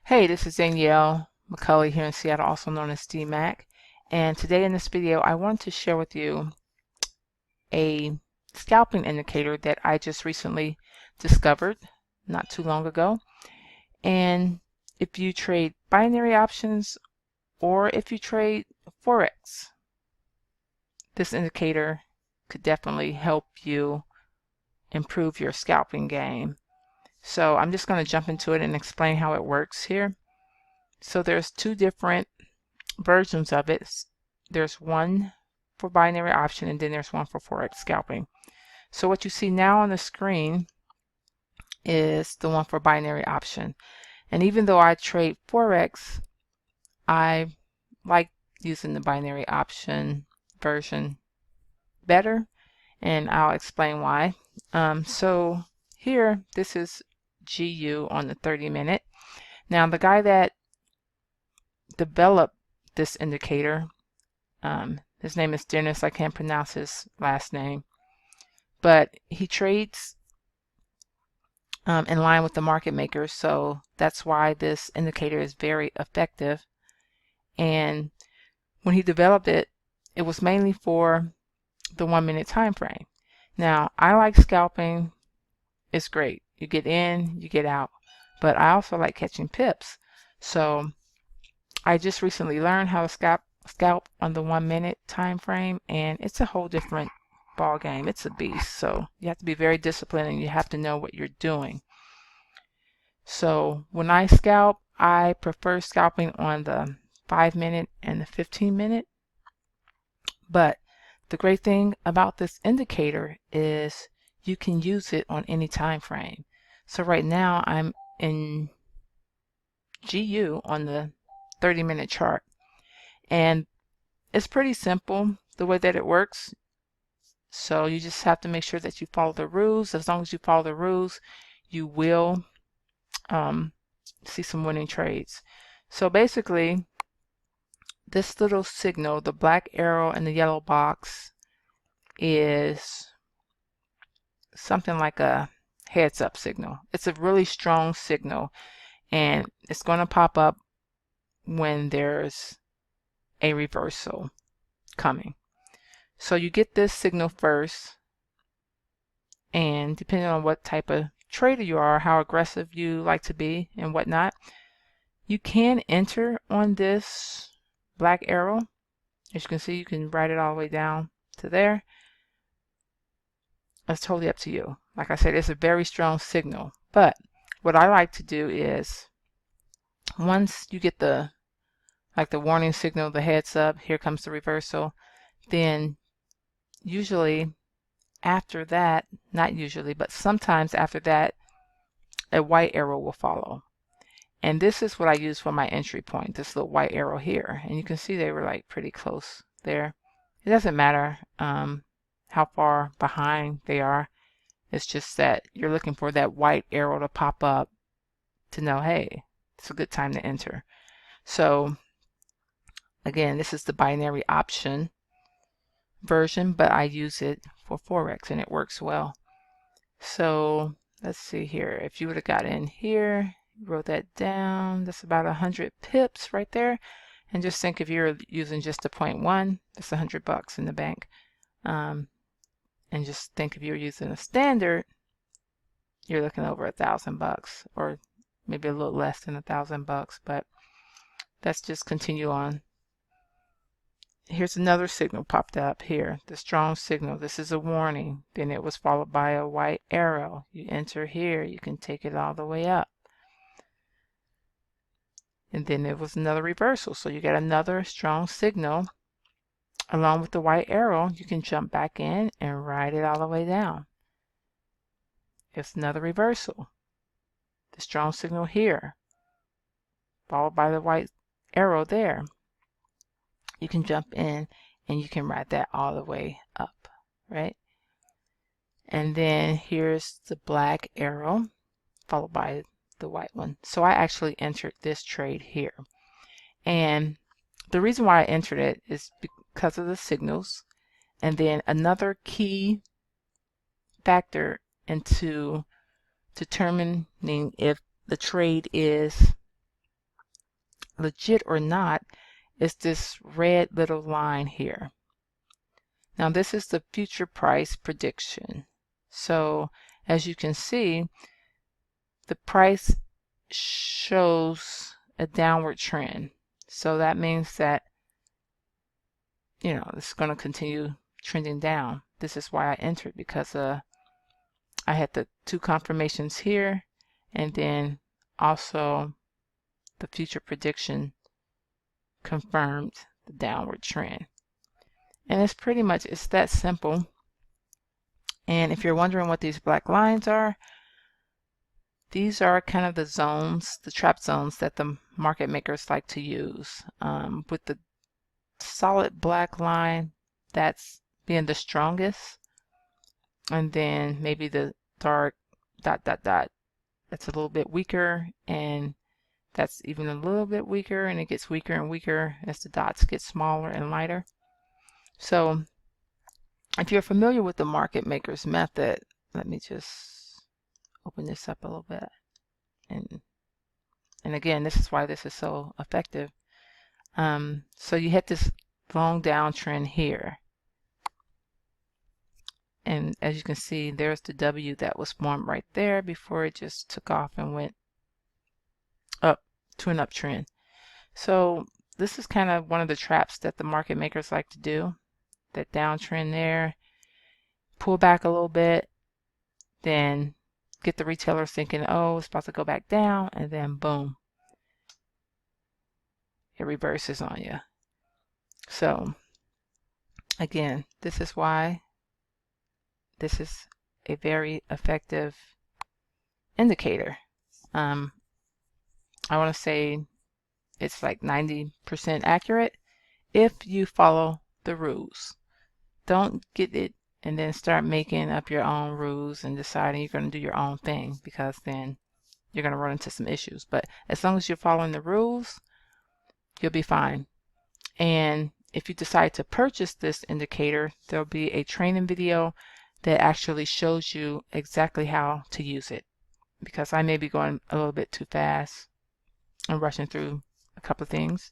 Hey, this is Danielle McCulley here in Seattle, also known as DMAC. And today in this video, I want to share with you a scalping indicator that I just recently discovered not too long ago. And if you trade binary options or if you trade Forex, this indicator could definitely help you improve your scalping game. So I'm just going to jump into it and explain how it works here. So there's two different versions of it. There's one for binary option and then there's one for Forex scalping. So what you see now on the screen is the one for binary option. And even though I trade Forex, I like using the binary option version better, and I'll explain why. So here, this is GU on the 30-minute. Now the guy that developed this indicator, his name is Dennis. I can't pronounce his last name, but he trades in line with the market makers, so that's why this indicator is very effective. And when he developed it, it was mainly for the 1-minute time frame. Now, I like scalping. It's great. You get in, you get out. But I also like catching pips. So I just recently learned how to scalp on the 1-minute time frame, and it's a whole different ball game. It's a beast. So you have to be very disciplined and you have to know what you're doing. So when I scalp, I prefer scalping on the 5-minute and the 15-minute. But the great thing about this indicator is you can use it on any time frame. So right now I'm in GU on the 30-minute chart, and it's pretty simple the way that it works. So you just have to make sure that you follow the rules. As long as you follow the rules, you will see some winning trades. So basically, this little signal, the black arrow and the yellow box, is something like a heads up signal. It's a really strong signal, and it's going to pop up when there's a reversal coming. So you get this signal first, and depending on what type of trader you are, how aggressive you like to be and whatnot, you can enter on this black arrow. As you can see, you can write it all the way down to there. It's totally up to you. Like I said, it's a very strong signal. But what I like to do is, once you get the warning signal, the heads up, here comes the reversal, then usually after that, not usually, but sometimes after that, a white arrow will follow. And this is what I use for my entry point, this little white arrow here. And you can see they were like pretty close there. It doesn't matter how far behind they are. It's just that you're looking for that white arrow to pop up to know, hey, it's a good time to enter. So again, this is the binary option version, but I use it for Forex and it works well. So let's see here. If you would have got in here, wrote that down, that's about 100 pips right there. And just think, if you're using just a 0.1, that's $100 in the bank. And just think, if you're using a standard, you're looking over $1,000, or maybe a little less than $1,000. But let's just continue on. Here's another signal popped up here, the strong signal. This is a warning. Then it was followed by a white arrow. You enter here, you can take it all the way up. And then it was another reversal. So you get another strong signal. Along with the white arrow, you can jump back in and ride it all the way down. It's another reversal. The strong signal here, followed by the white arrow there. You can jump in and you can ride that all the way up, right? And then here's the black arrow, followed by the white one. So I actually entered this trade here. And the reason why I entered it is because of the signals. And then another key factor into determining if the trade is legit or not is this red little line here. Now this is the future price prediction. So as you can see, the price shows a downward trend. So that means that, it's going to continue trending down. This is why I entered, because I had the two confirmations here, and then also the future prediction confirmed the downward trend. And it's that simple. And if you're wondering what these black lines are, these are kind of the zones, the trap zones that the market makers like to use. With the solid black line, that's being the strongest. And then maybe the dark ... that's a little bit weaker, and that's even a little bit weaker, and it gets weaker and weaker as the dots get smaller and lighter. So if you're familiar with the market maker's method, let me just open this up a little bit. And again, this is why this is so effective. So you hit this long downtrend here. And as you can see, there's the W that was formed right there before it just took off and went up to an uptrend. So this is kind of one of the traps that the market makers like to do. That downtrend there, pull back a little bit, then get the retailers thinking, oh, it's about to go back down, and then boom, it reverses on you. So again, this is why this is a very effective indicator. I want to say it's like 90% accurate if you follow the rules. Don't get it and then start making up your own rules and deciding you're going to do your own thing, because then you're going to run into some issues. But as long as you're following the rules, you'll be fine. And if you decide to purchase this indicator, there'll be a training video that actually shows you exactly how to use it, because I may be going a little bit too fast and rushing through a couple of things.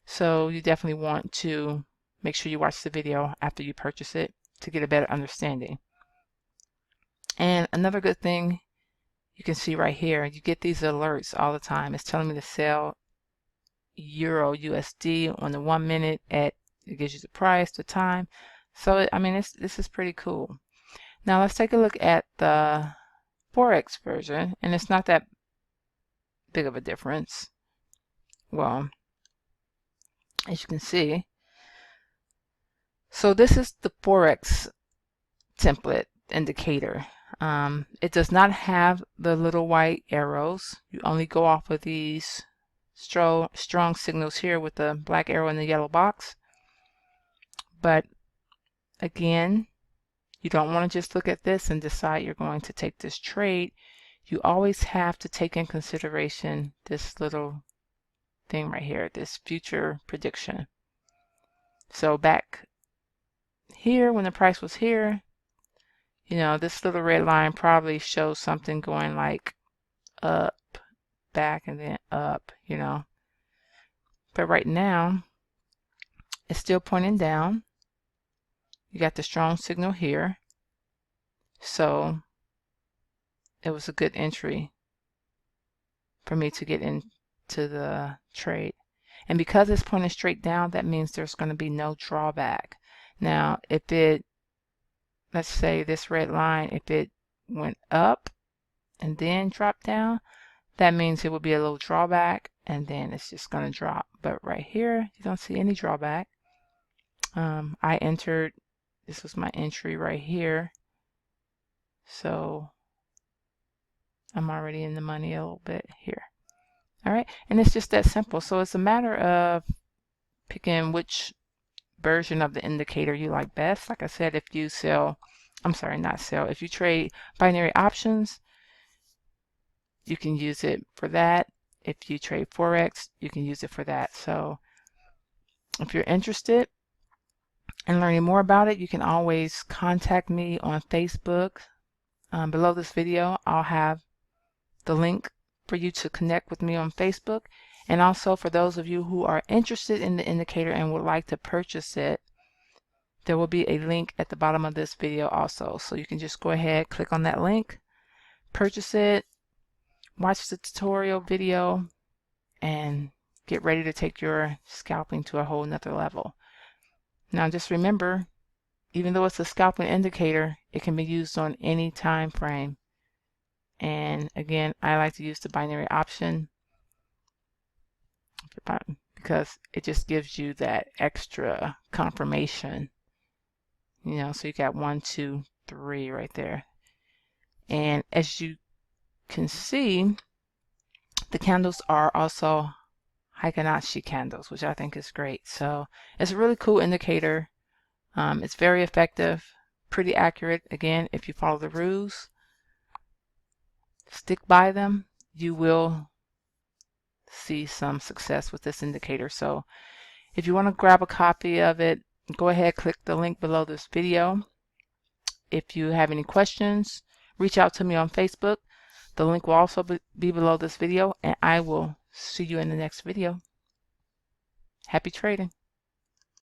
So you definitely want to make sure you watch the video after you purchase it to get a better understanding. And another good thing you can see right here, you get these alerts all the time. It's telling me to sell Euro USD on the 1 minute at, it gives you the price, the time. So I mean, this is pretty cool. Now let's take a look at the FOREX version, and it's not that big of a difference. Well, as you can see, so this is the FOREX template indicator. It does not have the little white arrows. You only go off of these strong signals here with the black arrow and the yellow box. But again, you don't want to just look at this and decide you're going to take this trade. You always have to take in consideration this little thing right here, this future prediction. So back here, when the price was here, this little red line probably shows something going like up, back, and then up, But right now, it's still pointing down. You got the strong signal here. So it was a good entry for me to get into the trade. And because it's pointing straight down, that means there's going to be no drawback. Now, if it, let's say this red line, if it went up and then dropped down, that means it will be a little drawback, and then it's just going to drop. But right here, you don't see any drawback. I entered, this was my entry right here. So I'm already in the money a little bit here. All right, and it's just that simple. So it's a matter of picking which version of the indicator you like best. Like I said, if you if you trade binary options, you can use it for that. If you trade Forex, you can use it for that. So if you're interested in learning more about it, you can always contact me on Facebook. Below this video, I'll have the link for you to connect with me on Facebook. And also for those of you who are interested in the indicator and would like to purchase it, there will be a link at the bottom of this video also. So you can just go ahead, click on that link, purchase it, watch the tutorial video, and get ready to take your scalping to a whole nother level. Now just remember, even though it's a scalping indicator, it can be used on any time frame. And again, I like to use the binary option because it just gives you that extra confirmation. You know, so you got 1, 2, 3 right there. And as you can see, the candles are also Heikin-Ashi candles, which I think is great. So it's a really cool indicator. It's very effective, pretty accurate. Again, if you follow the rules, stick by them, you will see some success with this indicator. So if you want to grab a copy of it, go ahead, click the link below this video. If you have any questions, reach out to me on Facebook. The link will also be below this video, and I will see you in the next video. Happy trading.